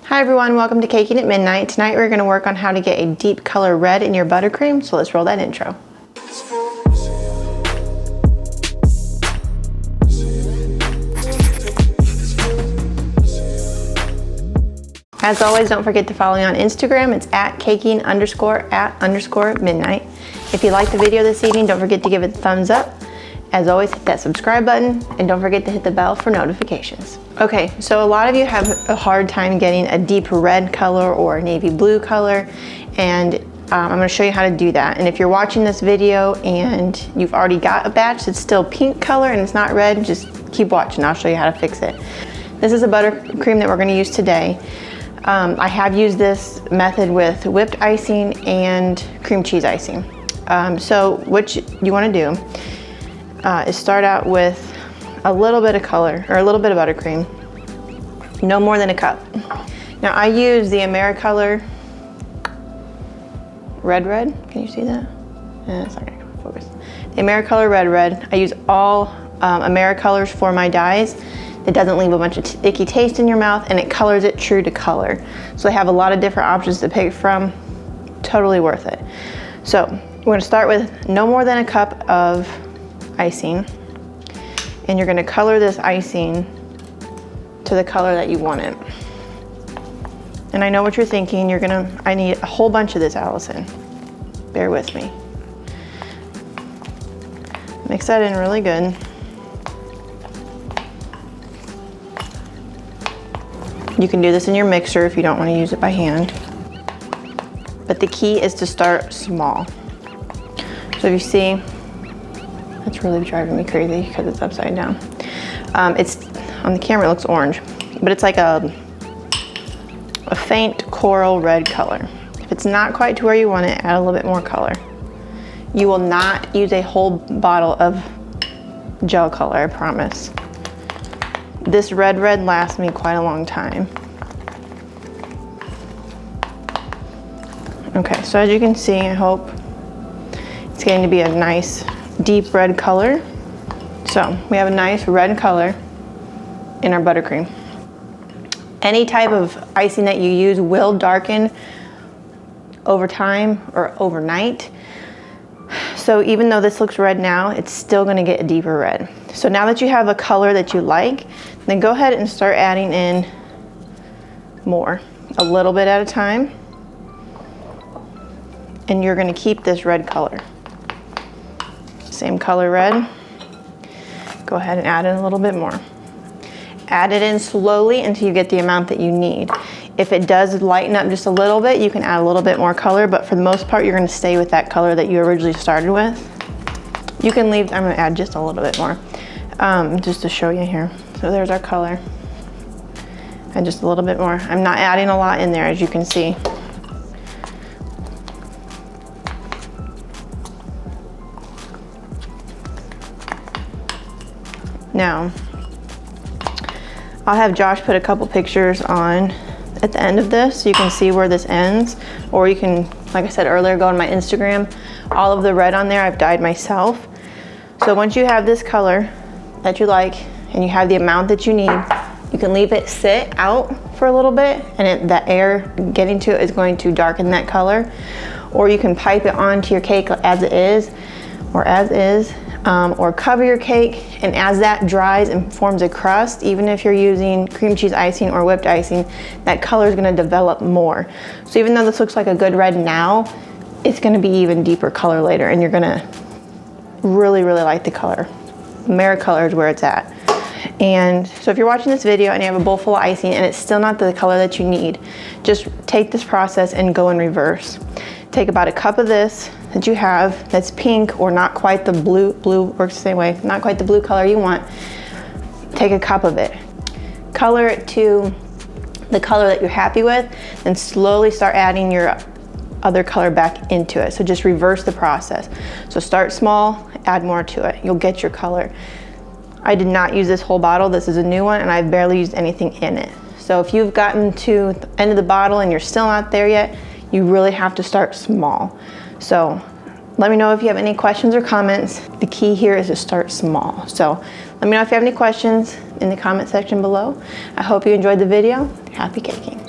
Hi everyone, welcome to Caking at Midnight. Tonight we're going to work on how to get a deep color red in your buttercream, so let's roll that intro. As always, don't forget to follow me on Instagram. It's at caking_at_midnight. If you liked the video this evening, don't forget to give it a thumbs up. As always, hit that subscribe button and don't forget to hit the bell for notifications. Okay, so a lot of you have a hard time getting a deep red color or a navy blue color, and I'm gonna show you how to do that. And if you're watching this video and you've already got a batch that's still pink color and it's not red, just keep watching, I'll show you how to fix it. This is a buttercream that we're gonna use today. I have used this method with whipped icing and cream cheese icing. So what you wanna do is start out with a little bit of color, or a little bit of buttercream, no more than a cup. Now I use the AmeriColor Red. Can you see that? It's not gonna focus. The AmeriColor Red. I use all AmeriColors for my dyes. It doesn't leave a bunch of icky taste in your mouth, and it colors it true to color. So I have a lot of different options to pick from. Totally worth it. So we're gonna start with no more than a cup of icing, and you're gonna color this icing to the color that you want it. And I know what you're thinking, I need a whole bunch of this, Allison. Bear with me. Mix that in really good. You can do this in your mixer if you don't want to use it by hand. But the key is to start small. So if you see, it's really driving me crazy because it's upside down. It's on the camera, it looks orange, but it's like a faint coral red color. If it's not quite to where you want it, add a little bit more color. You will not use a whole bottle of gel color, I promise. This red lasts me quite a long time. Okay, so as you can see, I hope it's getting to be a nice deep red color. So we have a nice red color in our buttercream. Any type of icing that you use will darken over time or overnight. So even though this looks red now, it's still gonna get a deeper red. So now that you have a color that you like, then go ahead and start adding in more, a little bit at a time. And you're gonna keep this red color. Same color red. Go ahead and add in a little bit more. Add it in slowly until you get the amount that you need. If it does lighten up just a little bit, you can add a little bit more color, but for the most part, you're gonna stay with that color that you originally started with. You can leave, I'm gonna add just a little bit more, just to show you here. So there's our color. And just a little bit more. I'm not adding a lot in there, as you can see. Now, I'll have Josh put a couple pictures on at the end of this so you can see where this ends, or you can, like I said earlier, go on my Instagram. All of the red on there I've dyed myself. So once you have this color that you like and you have the amount that you need, you can leave it sit out for a little bit, and the air getting to it is going to darken that color. Or you can pipe it onto your cake as it is, or as is. Or cover your cake, and as that dries and forms a crust, even if you're using cream cheese icing or whipped icing, that color is going to develop more. So even though this looks like a good red now, it's going to be even deeper color later, and you're going to really like the color. AmeriColor is where it's at. And so if you're watching this video and you have a bowl full of icing and it's still not the color that you need, just take this process and go in reverse. Take about a cup of this that you have that's pink, or not quite the blue works the same way, not quite the blue color you want. Take a cup of it, color it to the color that you're happy with, and slowly start adding your other color back into it. So just reverse the process. So start small, add more to it. You'll get your color. I did not use this whole bottle. This is a new one, and I've barely used anything in it. So if you've gotten to the end of the bottle and you're still not there yet, you really have to start small. So let me know if you have any questions or comments. The key here is to start small. So let me know if you have any questions in the comment section below. I hope you enjoyed the video. Happy caking.